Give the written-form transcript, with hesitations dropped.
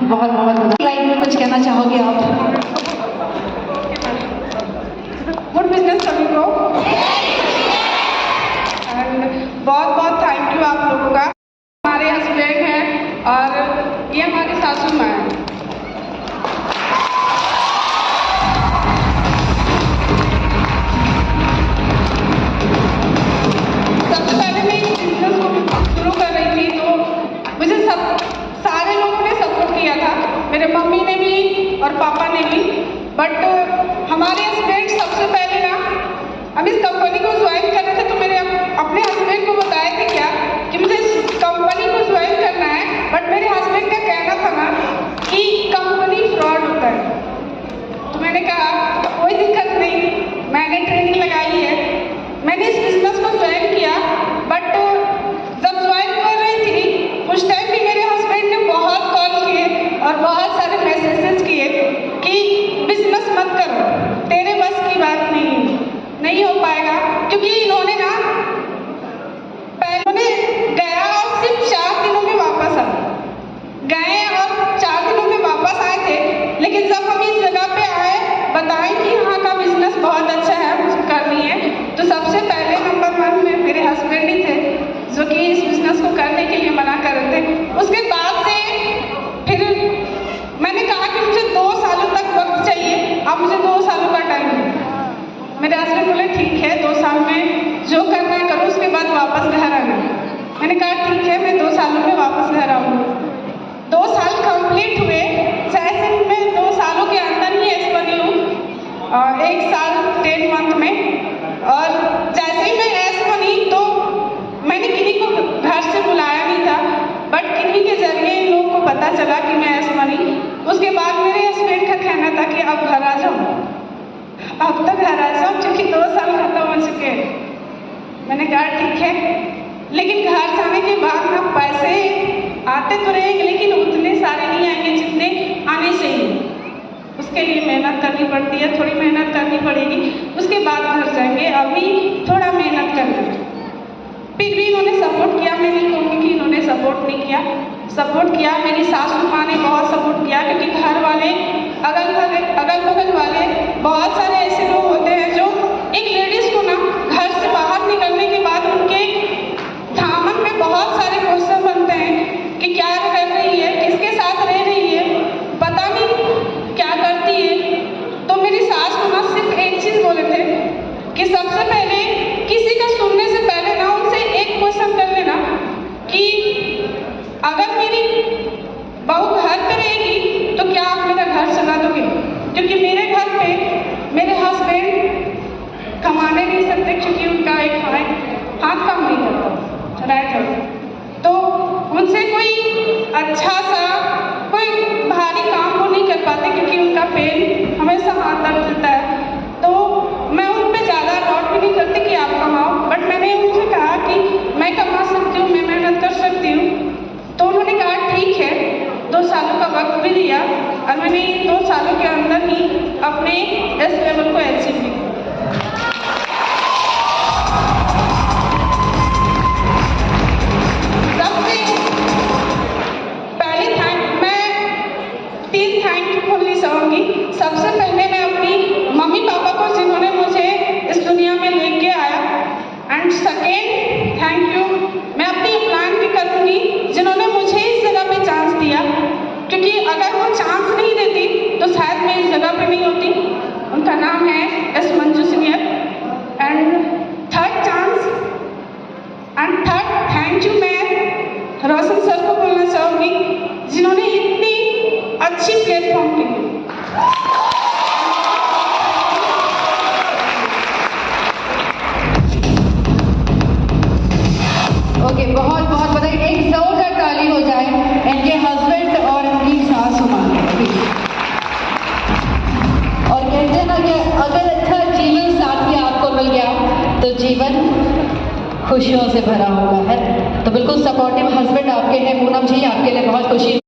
बहुत बहुत लाइफ में कुछ कहना चाहोगे आप? गुड बिजनेस सभी को बहुत बहुत थैंक यू आप लोगों का। हमारे हस्बैंड हैं और ये हमारी सासू माँ है। सबसे पहले मैं इस बिजनेस को शुरू कर रही थी तो मुझे सारे लोगों ने सपोर्ट किया था, मेरे मम्मी ने भी और पापा ने भी। बट हमारे हस्बैंड सबसे पहले ना, हम इस कंपनी को ज्वाइन कर रहे थे तो मेरे अपने हस्बैंड को बताए थे क्या कि मुझे इस कंपनी को ज्वाइन करना है। बट मेरे हस्बैंड का कहना था ना कि कंपनी फ्रॉड होता है। तो मैंने कहा कोई दिक्कत नहीं, मैंने ट्रेनिंग लगाई है, मैंने इस बिजनेस को ज्वाइन किया। बट जब ज्वाइन कर रही थी उस टाइम भी मेरे हस्बैंड ने बहुत कॉल किए और बहुत सारे मैसेजेस किए कि बिजनेस मत करो, तेरे बस की बात नहीं हो पाएगा। क्योंकि इन्होंने ना पहले गया और सिर्फ 4 दिनों में वापस गए और 4 दिनों में वापस आए थे। लेकिन जब हम इस जगह पे आए, बताएं कि यहाँ का बिजनेस बहुत अच्छा है, मुझे करनी है, तो सबसे पहले नंबर 1 में मेरे हस्बैंड ही थे जो कि इस बिजनेस को करने के लिए मना कर रहे थे। उसके बाद से फिर मैंने कहा कि मुझे 2 सालों तक वक्त चाहिए, अब मुझे 2 सालों का टाइम है। मेरे हस्बैंड बोले ठीक है 2 साल में जो करना है करो, उसके बाद वापस घर आना। मैंने कहा ठीक है, मैं 2 सालों में वापस घर आऊँगी। 2 साल कंप्लीट हुए, जैसे मैं 2 सालों के अंदर ही एस बनी हूँ और 1 साल 10 मंथ में। और जैसे ही मैं एस बनी तो मैंने किन्हीं को घर से बुलाया नहीं था, बट किन्हीं के जरिए इन लोगों को पता चला कि मैं एस बनी। उसके बाद मेरे हस्बैंड का कहना था कि अब घर आ जाओ, अब तक घर आ जाओ, क्योंकि 2 साल खत्म हो चुके हैं। मैंने कहा ठीक है, लेकिन घर जाने के बाद ना पैसे आते तो रहेंगे लेकिन उतने सारे नहीं आएंगे जितने आने चाहिए। उसके लिए मेहनत करनी पड़ती है, थोड़ी मेहनत करनी पड़ेगी, उसके बाद घर जाएंगे, अभी थोड़ा मेहनत करना। फिर भी इन्होंने सपोर्ट किया, मैं नहीं कहूँगी कि इन्होंने सपोर्ट नहीं किया, सपोर्ट किया। मेरी सासू माँ ने बहुत सपोर्ट किया, क्योंकि घर वाले अगल बगल वाले बहुत सारे ऐसे लोग होते हैं जो एक लेडीज़ को ना घर से बाहर निकलने के बाद उनके दामन में बहुत सारे क्वेश्चन बनते हैं कि क्या कर रही है, किसके साथ रह रही है, पता नहीं क्या करती है। तो मेरी सास को ना सिर्फ एक चीज़ बोले थे कि सबसे पहले किसी का सुनने से पहले ना उनसे एक क्वेश्चन कर लेना कि अगर मेरी बहू घर पे रहेगी तो क्या आप मेरा घर चला दोगे? क्योंकि मेरे घर पे मेरे हस्बैंड कमाने नहीं सकते, क्योंकि उनका एक हाथ काम नहीं करता, राइट है। तो उनसे कोई अच्छा सा कोई भारी काम वो नहीं कर पाते, क्योंकि उनका पेन हमेशा हाथ दर्द देता है। तो मैं उन पर ज़्यादा लॉट भी नहीं करती कि के अंदर ही अपने इस लेवल को अचीव किया। सबसे पहले मैं 3 थैंक बोलना चाहूँगी। सबसे पहले मैं अपनी मम्मी पापा को, जिन्होंने मुझे इस दुनिया में लेके आया। एंड सेकेंड थैंक यू मैं अपनी प्लान भी करूँगी, जिन्होंने मुझे इस जगह पे चांस दिया, क्योंकि अगर वो चांस नहीं देती तो शायद मैं इस जगह पे नहीं होती। उनका नाम है S Manju senior. And third thank you मैं रोशन सर को बोलना चाहूँगी, जिन्होंने इतनी अच्छी प्लेटफॉर्म दी। ओके, बहुत बहुत बधाई। एक जोरदार ताली हो जाए इनके हस्बैंड और इनकी सासू माँ के। और कहते हैं ना कि अगर अच्छा जीवन साथी आपको मिल गया तो जीवन खुशियों से भरा हुआ है। तो बिल्कुल सपोर्टिव हस्बैंड आपके हैं पूनम जी, आपके लिए बहुत खुशी।